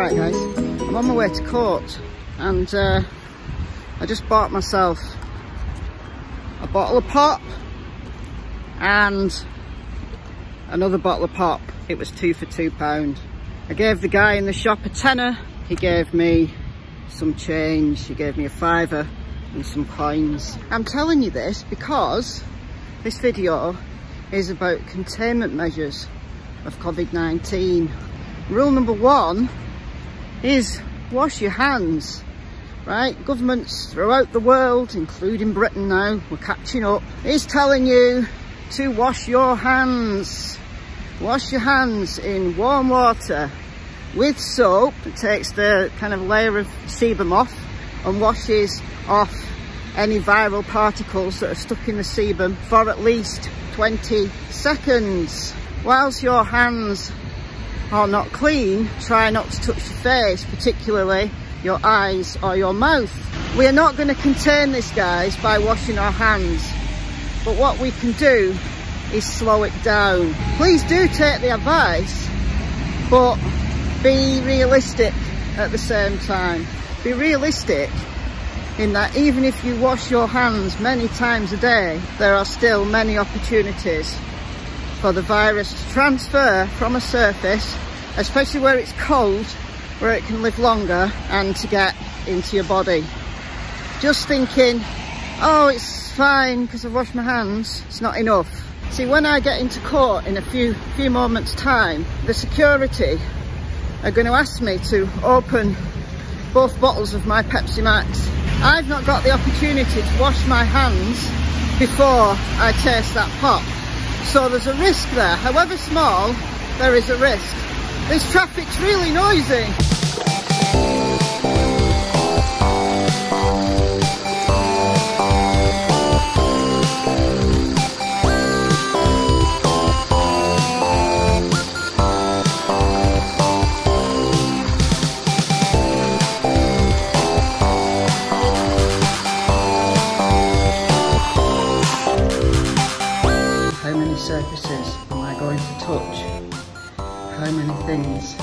Right guys, I'm on my way to court and I just bought myself a bottle of pop and another bottle of pop. It was 2 for £2. I gave the guy in the shop a tenner. He gave me some change. He gave me a £5 and some coins. I'm telling you this because this video is about containment measures of COVID-19. Rule number 1 is wash your hands, right? Governments throughout the world, including Britain now, we're catching up, is telling you to wash your hands. Wash your hands in warm water with soap. It takes the kind of layer of sebum off and washes off any viral particles that are stuck in the sebum for at least 20 seconds. Whilst your hands are not clean, try not to touch your face, particularly your eyes or your mouth. We are not going to contain this, guys, by washing our hands, but what we can do is slow it down. Please do take the advice, but be realistic at the same time. Be realistic in that even if you wash your hands many times a day, there are still many opportunities for the virus to transfer from a surface, especially where it's cold, where it can live longer, and to get into your body. Just thinking, oh, it's fine because I've washed my hands, it's not enough. See, when I get into court in a few moments time, the security are going to ask me to open both bottles of my Pepsi Max. I've not got the opportunity to wash my hands before I taste that pop. So there's a risk there. However small, there is a risk. This traffic's really noisy. How many surfaces am I going to touch? How many things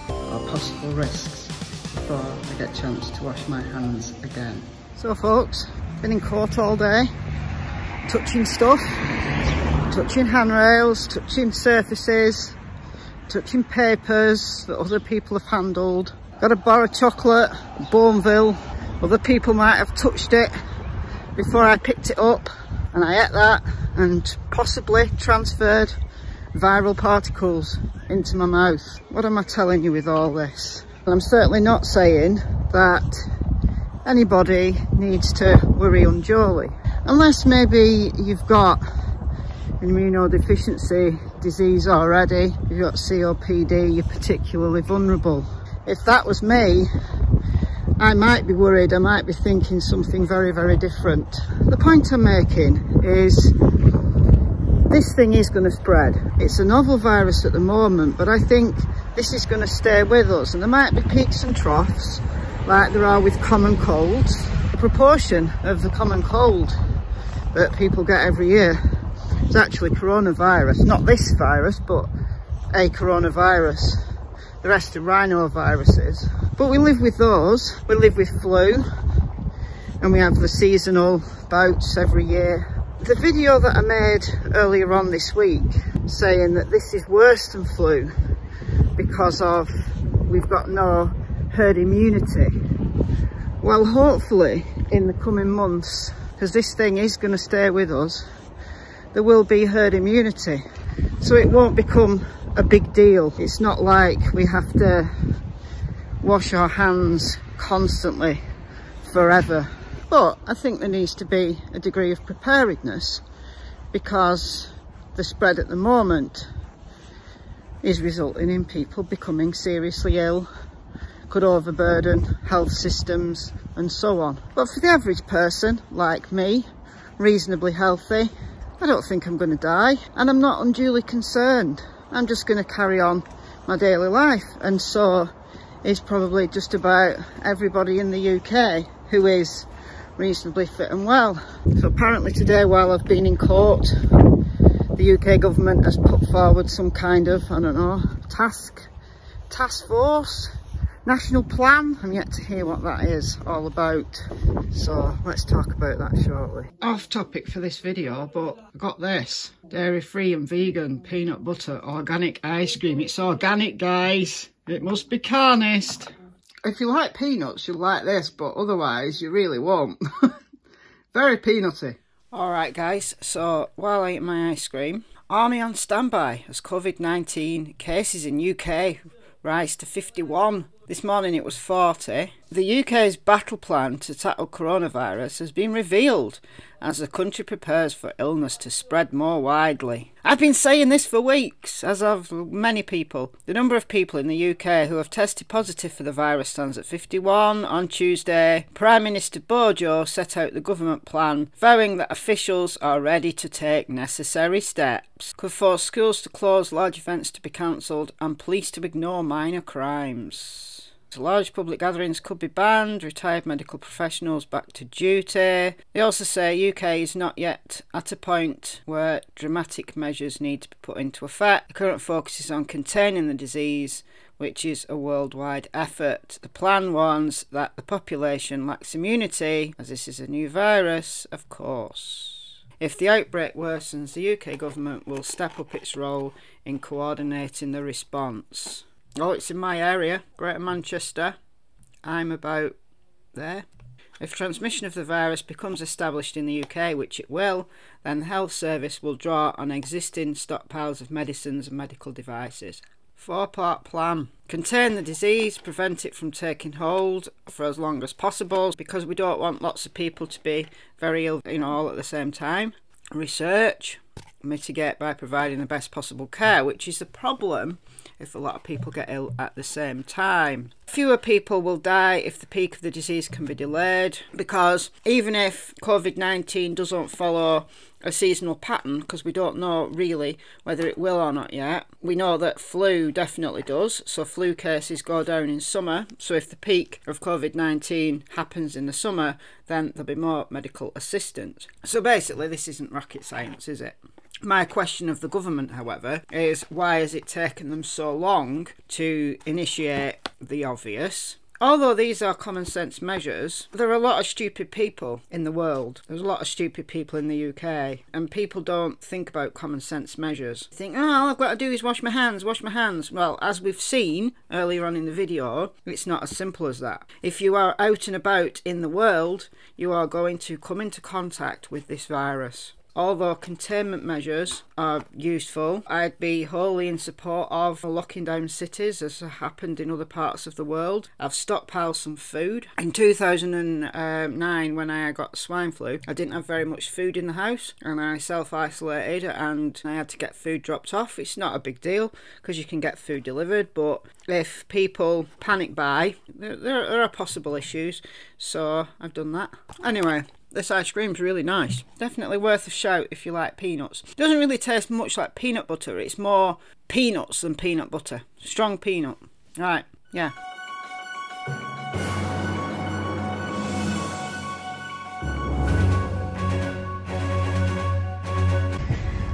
are possible risks before I get a chance to wash my hands again? So folks, been in court all day, touching stuff, touching handrails, touching surfaces, touching papers that other people have handled. Got a bar of chocolate, Bourneville. Other people might have touched it before I picked it up, and I ate that and possibly transferred viral particles into my mouth. What am I telling you with all this? And I'm certainly not saying that anybody needs to worry unduly, unless maybe you've got immunodeficiency disease already, you've got COPD, you're particularly vulnerable. If that was me, I might be worried, I might be thinking something very, very different. The point I'm making is this thing is going to spread. It's a novel virus at the moment, but I think this is going to stay with us, and there might be peaks and troughs like there are with common colds. The proportion of the common cold that people get every year is actually coronavirus, not this virus, but a coronavirus. The rest are rhinoviruses. But we live with those. We live with flu, and we have the seasonal bouts every year. The video that I made earlier on this week saying that this is worse than flu because of we've got no herd immunity. Well, hopefully in the coming months, because this thing is going to stay with us, there will be herd immunity. So it won't become a big deal. It's not like we have to wash our hands constantly forever. But I think there needs to be a degree of preparedness because the spread at the moment is resulting in people becoming seriously ill, could overburden health systems and so on. But for the average person like me, reasonably healthy, I don't think I'm going to die, and I'm not unduly concerned. I'm just going to carry on my daily life, and so is probably just about everybody in the UK who is reasonably fit and well. So apparently today, while I've been in court, the UK government has put forward some kind of, I don't know, task force national plan. I'm yet to hear what that is all about, so let's talk about that shortly. Off topic for this video, but I got this dairy free and vegan peanut butter organic ice cream. It's organic, guys. It must be carnist. If you like peanuts, you'll like this, but otherwise you really won't. Very peanutty. Alright guys, so while I eat my ice cream, army on standby as COVID-19 cases in UK rise to 51. This morning it was 40. The UK's battle plan to tackle coronavirus has been revealed as the country prepares for illness to spread more widely. I've been saying this for weeks, as have many people. The number of people in the UK who have tested positive for the virus stands at 51. On Tuesday, Prime Minister Bojo set out the government plan, vowing that officials are ready to take necessary steps. Could force schools to close, large events to be cancelled, and police to ignore minor crimes. Large public gatherings could be banned, retired medical professionals back to duty. They also say UK is not yet at a point where dramatic measures need to be put into effect. The current focus is on containing the disease, which is a worldwide effort. The plan warns that the population lacks immunity, as this is a new virus, of course. If the outbreak worsens, the UK government will step up its role in coordinating the response. Oh, it's in my area, Greater Manchester. I'm about there. If transmission of the virus becomes established in the UK, which it will, then the health service will draw on existing stockpiles of medicines and medical devices. 4-part plan. Contain the disease, prevent it from taking hold for as long as possible, because we don't want lots of people to be very ill, all at the same time. Research. Mitigate by providing the best possible care, which is the problem if a lot of people get ill at the same time. Fewer people will die if the peak of the disease can be delayed, because even if COVID-19 doesn't follow a seasonal pattern, because we don't know really whether it will or not yet, we know that flu definitely does, so flu cases go down in summer. So if the peak of COVID-19 happens in the summer, then there'll be more medical assistance. So basically this isn't rocket science, is it? My question of the government, however, is why has it taken them so long to initiate the obvious? Although these are common sense measures, there are a lot of stupid people in the world. There's a lot of stupid people in the UK, and people don't think about common sense measures. They think, oh, all I've got to do is wash my hands, wash my hands. Well, as we've seen earlier on in the video, it's not as simple as that. If you are out and about in the world, you are going to come into contact with this virus. Although containment measures are useful, I'd be wholly in support of locking down cities, as happened in other parts of the world. I've stockpiled some food. In 2009, when I got swine flu, I didn't have very much food in the house, and I self-isolated and I had to get food dropped off. It's not a big deal because you can get food delivered, but if people panic buy, there are possible issues, so I've done that. Anyway, this ice cream's really nice. Definitely worth a shout if you like peanuts. It doesn't really taste much like peanut butter. It's more peanuts than peanut butter. Strong peanut. Right, yeah.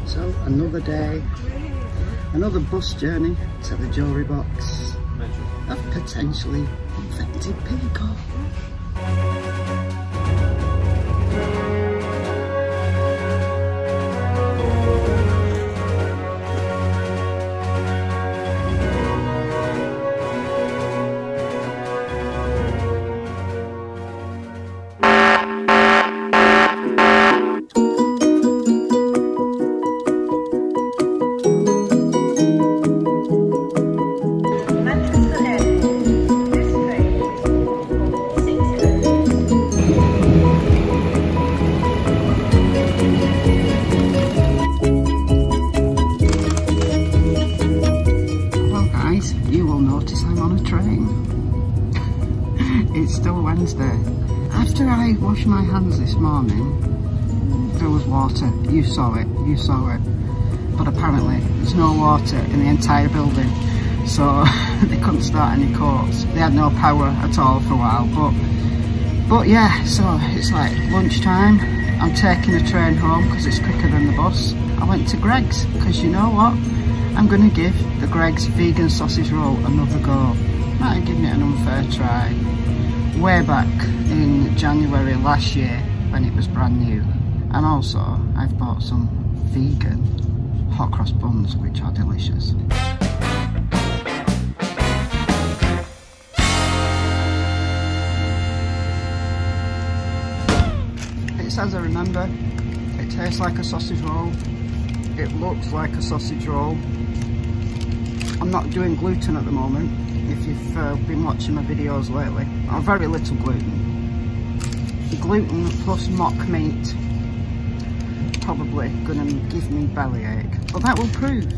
So, another day. Another bus journey to the jewellery box of potentially infected people. It's still Wednesday. After I washed my hands this morning, there was water. You saw it. But apparently there's no water in the entire building, so they couldn't start any courts. They had no power at all for a while, but yeah, so it's like lunchtime. I'm taking a train home because it's quicker than the bus. I went to Greggs because you know what? I'm going to give the Greggs vegan sausage roll another go. might have given it an unfair try way back in January last year when it was brand new. And also I've bought some vegan hot cross buns which are delicious. It's as I remember. It tastes like a sausage roll. It looks like a sausage roll. I'm not doing gluten at the moment. If you've been watching my videos lately, or very little gluten. Gluten plus mock meat probably gonna give me bellyache, but that will prove.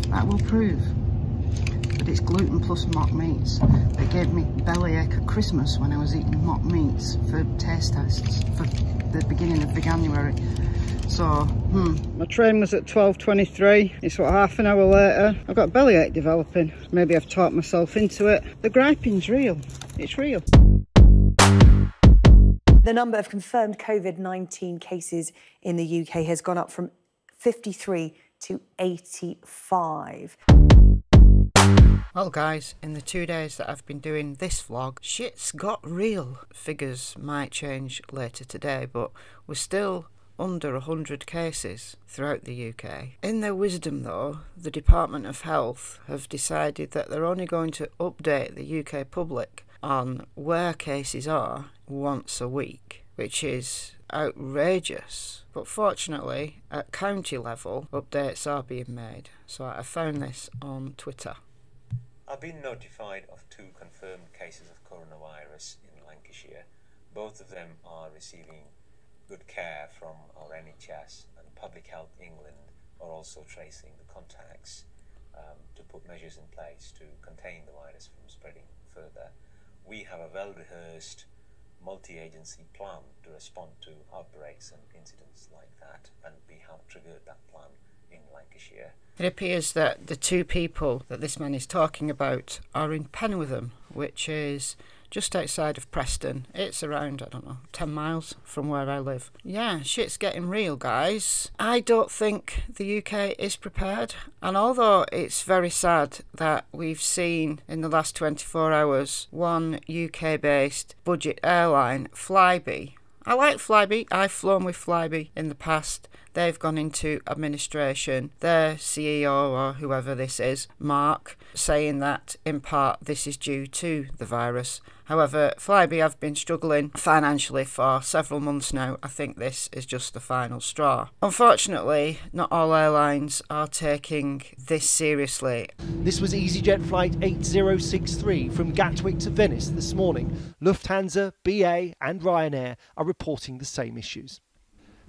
But it's gluten plus mock meats. They gave me bellyache at Christmas when I was eating mock meats for taste tests for the beginning of January. So, my train was at 12:23. It's what, half an hour later. I've got bellyache developing. Maybe I've talked myself into it. The griping's real. It's real. The number of confirmed COVID-19 cases in the UK has gone up from 53 to 85. Well guys, in the 2 days that I've been doing this vlog, shit's got real. Figures might change later today, but we're still under 100 cases throughout the UK. In their wisdom though, the Department of Health have decided that they're only going to update the UK public on where cases are once a week, which is outrageous. But fortunately, at county level, updates are being made. So I found this on Twitter. I've been notified of 2 confirmed cases of coronavirus in Lancashire. Both of them are receiving good care from our NHS, and Public Health England are also tracing the contacts to put measures in place to contain the virus from spreading further. We have a well-rehearsed multi-agency plan to respond to outbreaks and incidents like that, and we have triggered that plan in Lancashire. It appears that the 2 people that this man is talking about are in Penwitham, which is just outside of Preston. It's around, I don't know, 10 miles from where I live. Yeah, shit's getting real, guys. I don't think the UK is prepared. And although it's very sad that we've seen in the last 24 hours one UK-based budget airline, Flybe. I like Flybe. I've flown with Flybe in the past. They've gone into administration. Their CEO, or whoever this is, Mark, saying that in part this is due to the virus. However, Flybe have been struggling financially for several months now. I think this is just the final straw. Unfortunately, not all airlines are taking this seriously. This was EasyJet flight 8063 from Gatwick to Venice this morning. Lufthansa, BA and Ryanair are reporting the same issues.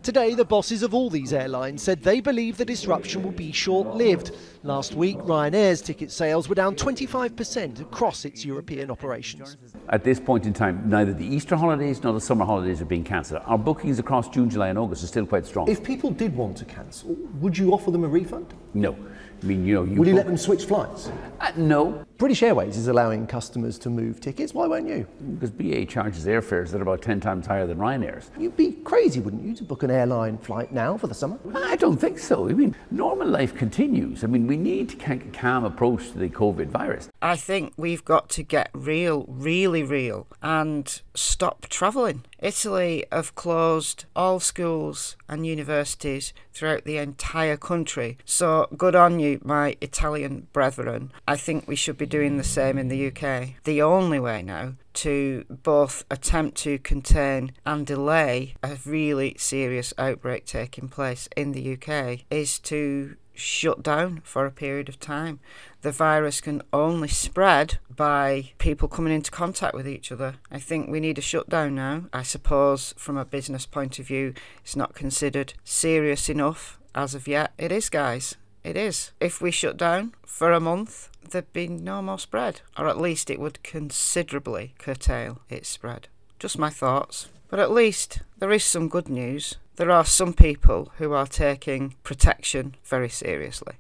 Today, the bosses of all these airlines said they believe the disruption will be short-lived. Last week, Ryanair's ticket sales were down 25% across its European operations. At this point in time, neither the Easter holidays nor the summer holidays are being cancelled. Our bookings across June, July and August are still quite strong. If people did want to cancel, would you offer them a refund? No. I mean, you know, Will you let them switch flights? No. British Airways is allowing customers to move tickets. Why won't you? Because BA charges airfares that are about 10 times higher than Ryanair's. You'd be crazy, wouldn't you, to book an airline flight now for the summer? I don't think so. I mean, normal life continues. I mean, we need to take a calm approach to the COVID virus. I think we've got to get real, really real, and stop travelling. Italy have closed all schools and universities throughout the entire country. So good on you, my Italian brethren. I think we should be doing the same in the UK. The only way now to both attempt to contain and delay a really serious outbreak taking place in the UK is to shut down for a period of time. The virus can only spread by people coming into contact with each other. I think we need a shutdown now. I suppose from a business point of view, it's not considered serious enough as of yet. It is, guys. It is. If we shut down for a month, there'd be no more spread, or at least it would considerably curtail its spread. Just my thoughts. But at least there is some good news. There are some people who are taking protection very seriously.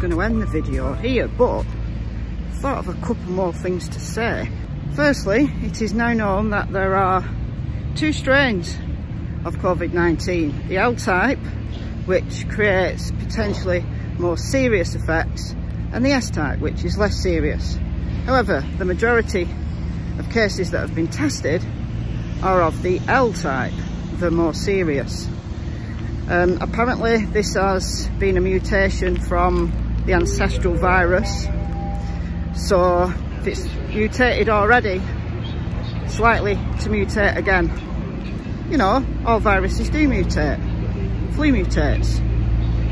going to end the video here, but I thought of a couple more things to say. Firstly, it is now known that there are two strains of COVID-19. The L type, which creates potentially more serious effects, and the S type, which is less serious. However, the majority of cases that have been tested are of the L type, the more serious. Apparently this has been a mutation from the ancestral virus, so if it's mutated already, it's likely to mutate again. You know, all viruses do mutate. Flu mutates,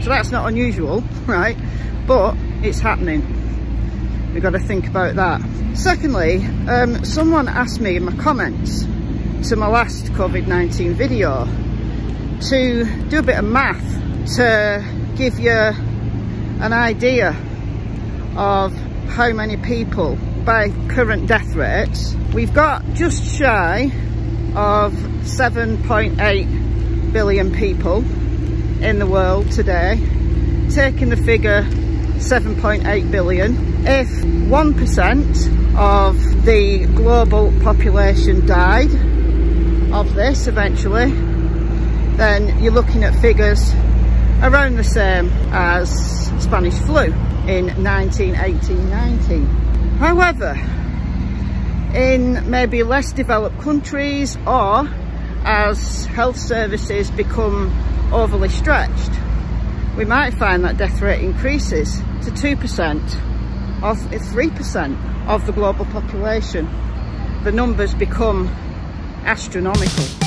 so that's not unusual, right? But it's happening. We've got to think about that. Secondly, someone asked me in my comments to my last COVID-19 video to do a bit of math to give you an idea of how many people by current death rates. We've got just shy of 7.8 billion people in the world today. Taking the figure 7.8 billion, if 1% of the global population died of this eventually, then you're looking at figures around the same as Spanish flu in 1918-19. However, in maybe less developed countries, or as health services become overly stretched, we might find that death rate increases to 2% or 3% of the global population. The numbers become astronomical.